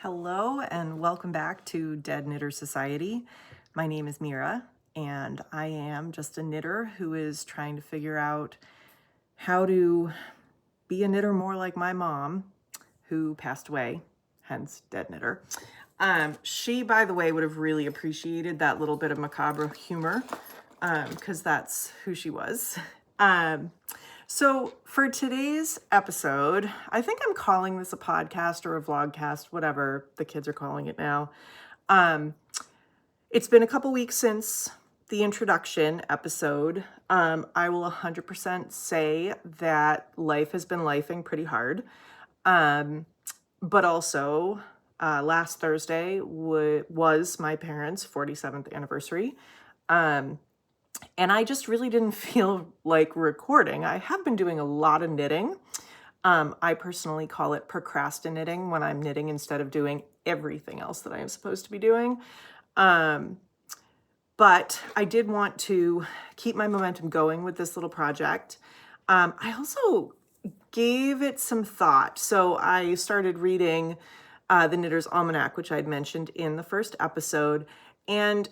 Hello and welcome back to DeadKnitterSociety. My name is Mira and I am just a knitter who is trying to figure out how to be a knitter more like my mom, who passed away, hence Dead Knitter. She, by the way, would have really appreciated that little bit of macabre humor because that's who she was. So for today's episode, I think I'm calling this a podcast or a vlogcast, whatever the kids are calling it now. It's been a couple weeks since the introduction episode. I will 100% say that life has been lifing pretty hard. But also, last Thursday was my parents' 47th anniversary. And I just really didn't feel like recording. I have been doing a lot of knitting. I personally call it procrastinating when I'm knitting instead of doing everything else that I am supposed to be doing. But I did want to keep my momentum going with this little project. I also gave it some thought. So I started reading the Knitter's Almanac, which I'd mentioned in the first episode. And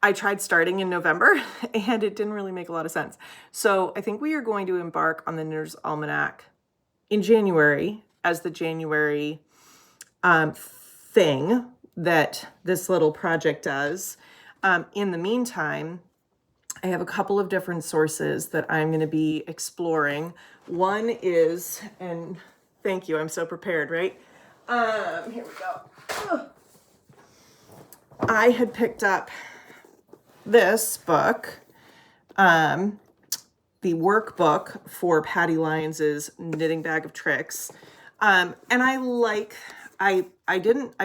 I tried starting in November and it didn't really make a lot of sense. So I think we are going to embark on the Knitter's Almanac in January as the January thing that this little project does. In the meantime, I have a couple of different sources that I'm going to be exploring. One is, and thank you, I'm so prepared, right? Here we go. I had picked up this book, the workbook for Patty Lyons's Knitting Bag of Tricks. And I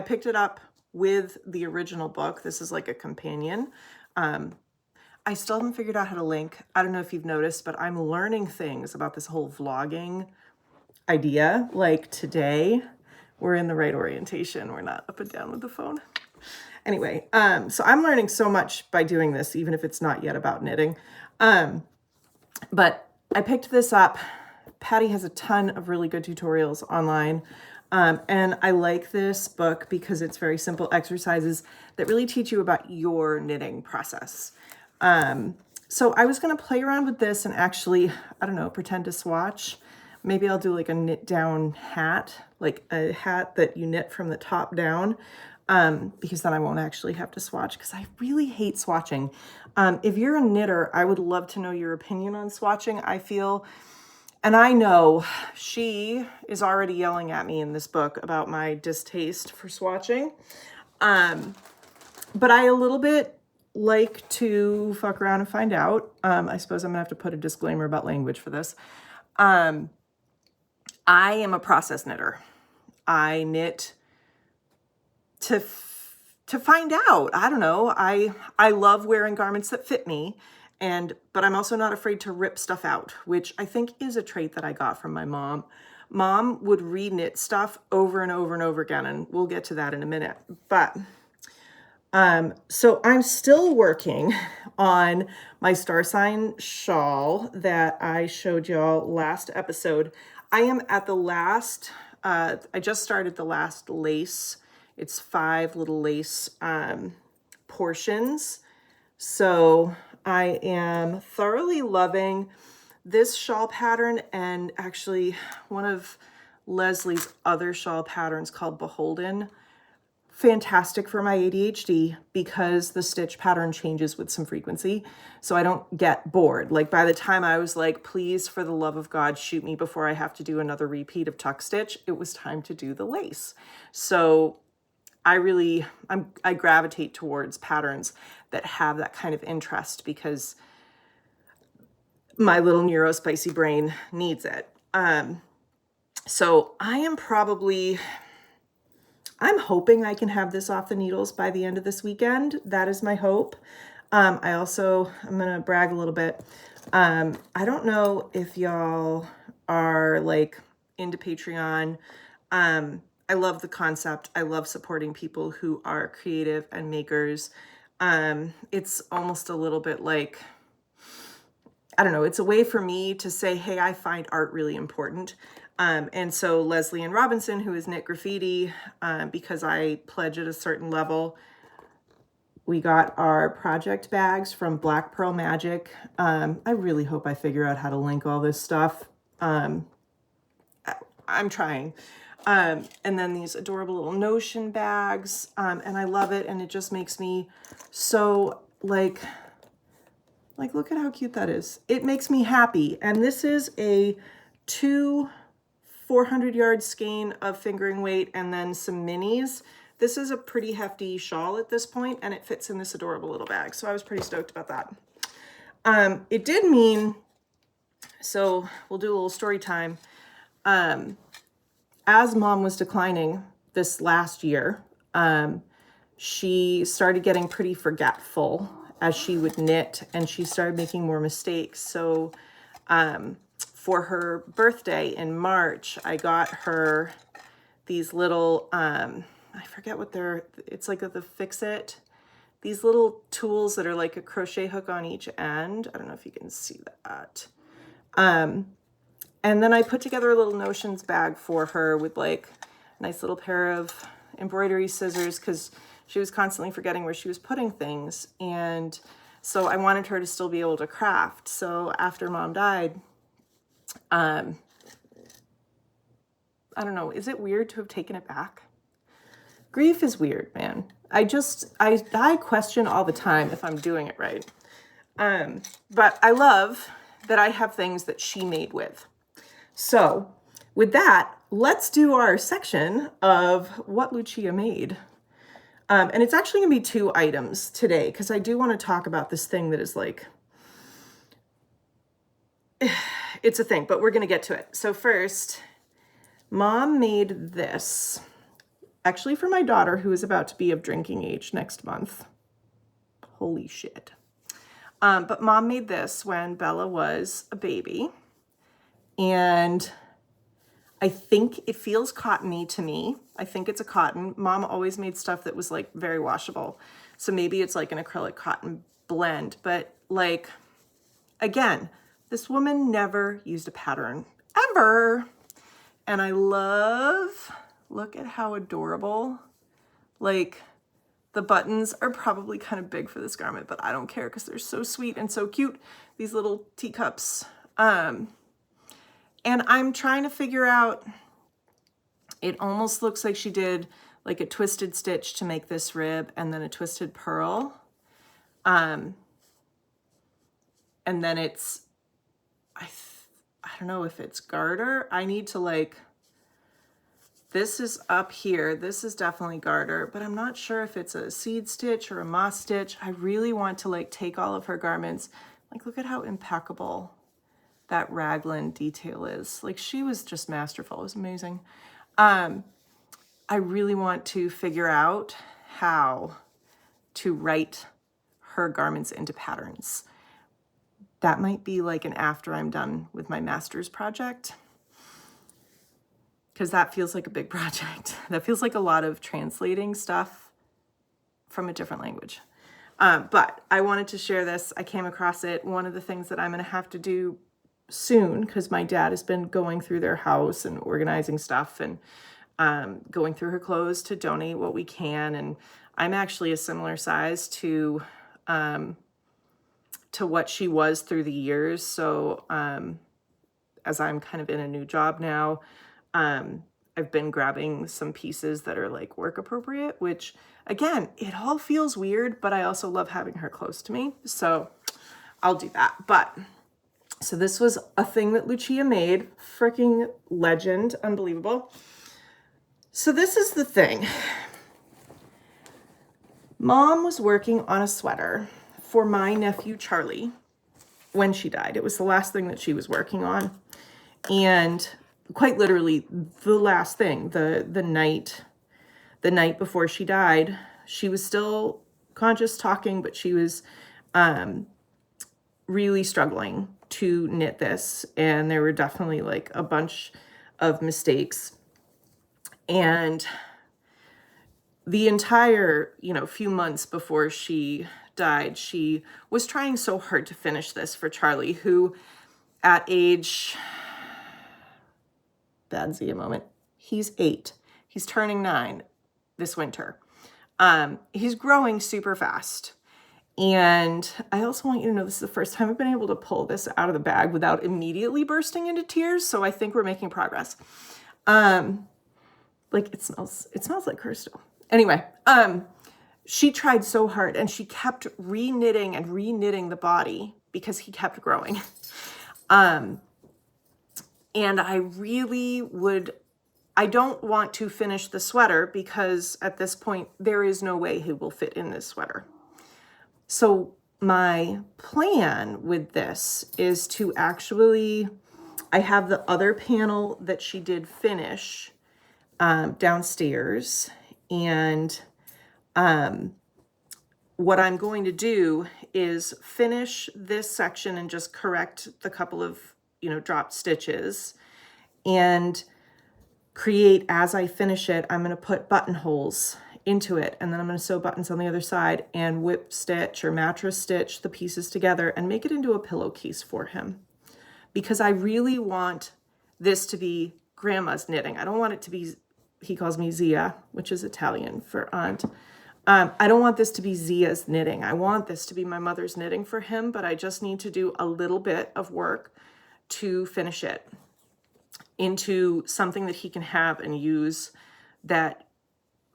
picked it up with the original book. This is like a companion. I still haven't figured out how to link. I don't know if you've noticed, but I'm learning things about this whole vlogging idea. Like today, we're in the right orientation. We're not up and down with the phone. Anyway, so I'm learning so much by doing this, even if it's not yet about knitting. But I picked this up. Patty has a ton of really good tutorials online. And I like this book because it's very simple exercises that really teach you about your knitting process. So I was going to play around with this and actually, I don't know, pretend to swatch. Maybe I'll do like a knit down hat, like a hat that you knit from the top down. Because then I won't actually have to swatch because I really hate swatching. If you're a knitter, I would love to know your opinion on swatching. I feel, and I know she is already yelling at me in this book about my distaste for swatching. But I a little bit like to fuck around and find out. I suppose I'm gonna have to put a disclaimer about language for this. I am a process knitter. I knit to find out. I don't know. I love wearing garments that fit me, but I'm also not afraid to rip stuff out, which I think is a trait that I got from my mom. Mom would re-knit stuff over and over and over again, and we'll get to that in a minute. But so I'm still working on my star sign shawl that I showed y'all last episode. I am at the last, I just started the last lace. It's 5 little lace portions. So I am thoroughly loving this shawl pattern, and actually one of Leslie's other shawl patterns called Beholden. Fantastic for my ADHD because the stitch pattern changes with some frequency, so I don't get bored. Like by the time I was like, please, for the love of God, shoot me before I have to do another repeat of tuck stitch, it was time to do the lace. So I gravitate towards patterns that have that kind of interest because my little neurospicy brain needs it. So I'm hoping I can have this off the needles by the end of this weekend. That is my hope. I'm going to brag a little bit. I don't know if y'all are like into Patreon. I love the concept. I love supporting people who are creative and makers. It's almost a little bit like, I don't know, it's a way for me to say, hey, I find art really important. And so Leslie and Robinson, who is Knit Graffiti, because I pledge at a certain level, we got our project bags from Black Pearl Magic. I really hope I figure out how to link all this stuff. I'm trying. And then these adorable little Notion bags. And I love it. And it just makes me so like, look at how cute that is. It makes me happy. And this is a 2 400-yard skein of fingering weight and then some minis. This is a pretty hefty shawl at this point, and it fits in this adorable little bag. So I was pretty stoked about that. It did mean, so we'll do a little story time. As Mom was declining this last year, she started getting pretty forgetful as she would knit, and she started making more mistakes. So for her birthday in March, I got her these little, I forget what they're, it's like the Fix It. These little tools that are like a crochet hook on each end. I don't know if you can see that. And then I put together a little Notions bag for her with like a nice little pair of embroidery scissors because she was constantly forgetting where she was putting things. And so I wanted her to still be able to craft. So after Mom died, I don't know, is it weird to have taken it back? Grief is weird, man. I question all the time if I'm doing it right. But I love that I have things that she made with. So with that, let's do our section of what Lucia made. And it's actually gonna be 2 items today because I do want to talk about this thing that is like, it's a thing, but we're gonna get to it. So first, Mom made this. Actually for my daughter, who is about to be of drinking age next month. Holy shit. But Mom made this when Bella was a baby. And I think it feels cottony to me. I think it's a cotton. Mom always made stuff that was like very washable. So maybe it's like an acrylic cotton blend. But like, again, this woman never used a pattern, ever. And I love... Look at how adorable. Like, the buttons are probably kind of big for this garment, but I don't care because they're so sweet and so cute. These little teacups. And I'm trying to figure out, it almost looks like she did like a twisted stitch to make this rib and then a twisted purl. And then it's, I don't know if it's garter. I need to like, this is up here. This is definitely garter, but I'm not sure if it's a seed stitch or a moss stitch. I really want to like take all of her garments. Like, look at how impeccable that raglan detail is. Like, she was just masterful. It was amazing. I really want to figure out how to write her garments into patterns. That might be like an after I'm done with my master's project, because that feels like a big project. That feels like a lot of translating stuff from a different language. But I wanted to share this. I came across it. One of the things that I'm going to have to do soon, because my dad has been going through their house and organizing stuff and going through her clothes to donate what we can. And I'm actually a similar size to what she was through the years. So as I'm kind of in a new job now, I've been grabbing some pieces that are like work appropriate, which again, it all feels weird, but I also love having her close to me. So I'll do that. But so this was a thing that Lucia made, freaking legend, unbelievable. So this is the thing. Mom was working on a sweater for my nephew, Charlie, when she died. It was the last thing that she was working on. And quite literally the last thing, the night before she died, she was still conscious, talking, but she was really struggling to knit this. And there were definitely like a bunch of mistakes. And the entire, few months before she died, she was trying so hard to finish this for Charlie, who at age bad Zia moment. He's 8. He's turning 9 this winter. He's growing super fast. And I also want you to know this is the first time I've been able to pull this out of the bag without immediately bursting into tears. So I think we're making progress. Like it smells like her still. Anyway, she tried so hard and she kept re-knitting and re-knitting the body because he kept growing. And I don't want to finish the sweater because at this point, there is no way he will fit in this sweater. So my plan with this is to actually, I have the other panel that she did finish downstairs. And what I'm going to do is finish this section and just correct the couple of, dropped stitches and create, as I finish it, I'm going to put buttonholes into it. And then I'm going to sew buttons on the other side and whip stitch or mattress stitch the pieces together and make it into a pillowcase for him. Because I really want this to be grandma's knitting. I don't want it to be, he calls me Zia, which is Italian for aunt. I don't want this to be Zia's knitting. I want this to be my mother's knitting for him, but I just need to do a little bit of work to finish it into something that he can have and use that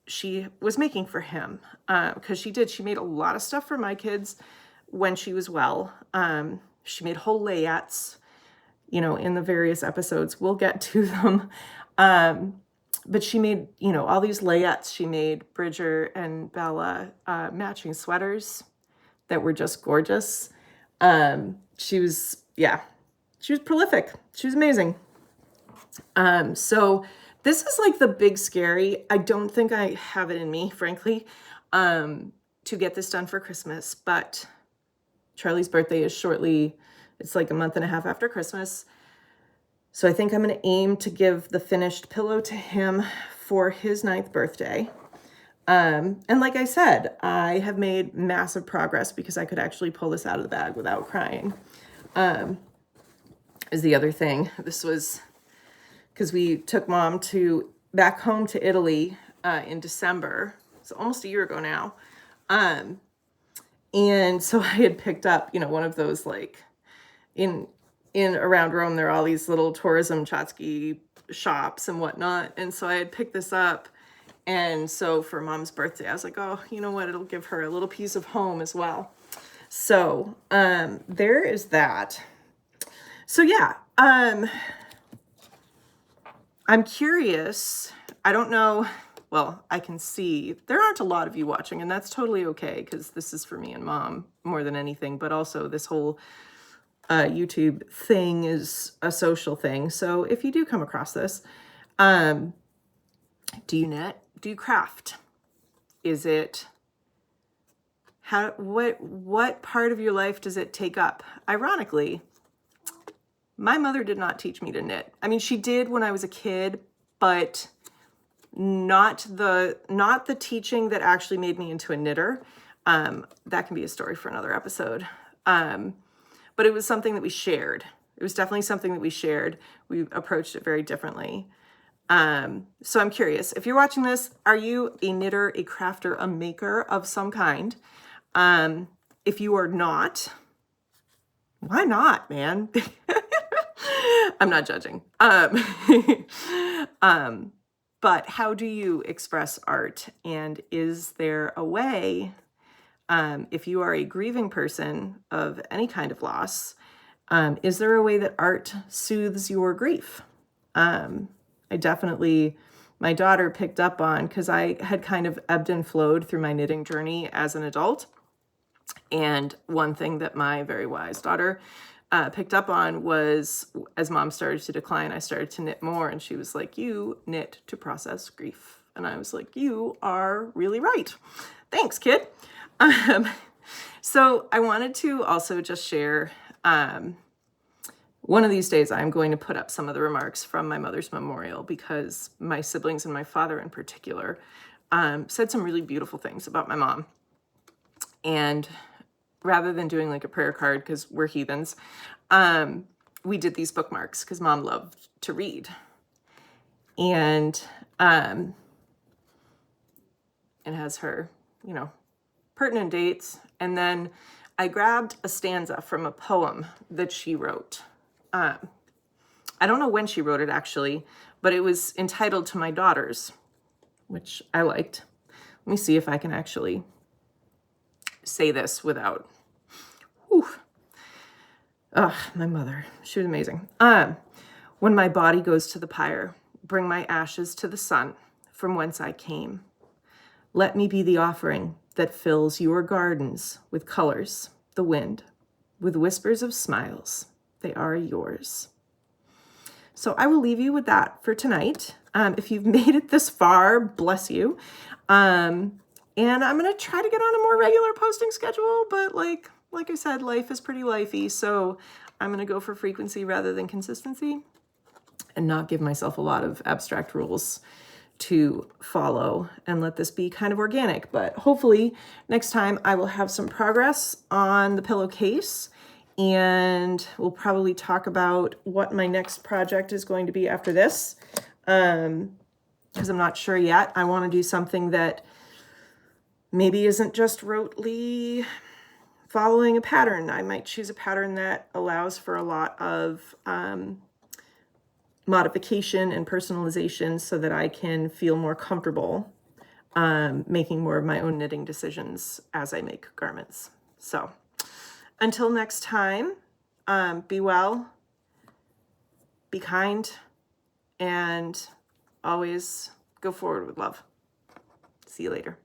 she was making for him. Because she made a lot of stuff for my kids when she was well. She made whole layouts, in the various episodes. We'll get to them. But she made, all these layouts. She made Bridger and Bella matching sweaters that were just gorgeous. She was prolific. She was amazing. So this is like the big scary. I don't think I have it in me, frankly, to get this done for Christmas, but Charlie's birthday is shortly. It's like a month and a half after Christmas. So I think I'm going to aim to give the finished pillow to him for his 9th birthday. And like I said, I have made massive progress because I could actually pull this out of the bag without crying. Is the other thing. This was because we took mom back home to Italy in December. It's almost a year ago now. And so I had picked up, one of those like in around Rome, there are all these little tourism Chotsky shops and whatnot. And so I had picked this up. And so for mom's birthday, I was like, oh, you know what? It'll give her a little piece of home as well. So there is that. So yeah, I'm curious. I don't know. Well, I can see there aren't a lot of you watching, and that's totally okay because this is for me and mom more than anything. But also this whole YouTube thing is a social thing. So if you do come across this, do you knit? Do you craft? Is it what part of your life does it take up? Ironically, my mother did not teach me to knit. I mean, she did when I was a kid, but not the teaching that actually made me into a knitter. That can be a story for another episode. But it was something that we shared. It was definitely something that we shared. We approached it very differently. So I'm curious, if you're watching this, are you a knitter, a crafter, a maker of some kind? If you are not, why not, man? I'm not judging. But how do you express art? And is there a way, if you are a grieving person of any kind of loss, is there a way that art soothes your grief? I definitely, my daughter picked up on, because I had kind of ebbed and flowed through my knitting journey as an adult. And one thing that my very wise daughter picked up on was, as mom started to decline, I started to knit more. And she was like, you knit to process grief. And I was like, you are really right. Thanks, kid. So I wanted to also just share, one of these days I'm going to put up some of the remarks from my mother's memorial, because my siblings and my father in particular said some really beautiful things about my mom. And rather than doing like a prayer card, because we're heathens, we did these bookmarks because mom loved to read. and it has her, you know, pertinent dates. And then I grabbed a stanza from a poem that she wrote. I don't know when she wrote it actually, but it was entitled To My Daughters, which I liked. Let me see if I can actually say this without, whew. Ugh, my mother, she was amazing. When my body goes to the pyre, bring my ashes to the sun from whence I came. Let me be the offering that fills your gardens with colors, the wind, with whispers of smiles. They are yours. So I will leave you with that for tonight. If you've made it this far, bless you. And I'm going to try to get on a more regular posting schedule, but like I said, life is pretty lifey. So I'm going to go for frequency rather than consistency and not give myself a lot of abstract rules to follow and let this be kind of organic. But hopefully next time I will have some progress on the pillowcase, and we'll probably talk about what my next project is going to be after this, because I'm not sure yet. I want to do something that maybe isn't just rotely following a pattern. I might choose a pattern that allows for a lot of modification and personalization so that I can feel more comfortable making more of my own knitting decisions as I make garments. So until next time, be well, be kind, and always go forward with love. See you later.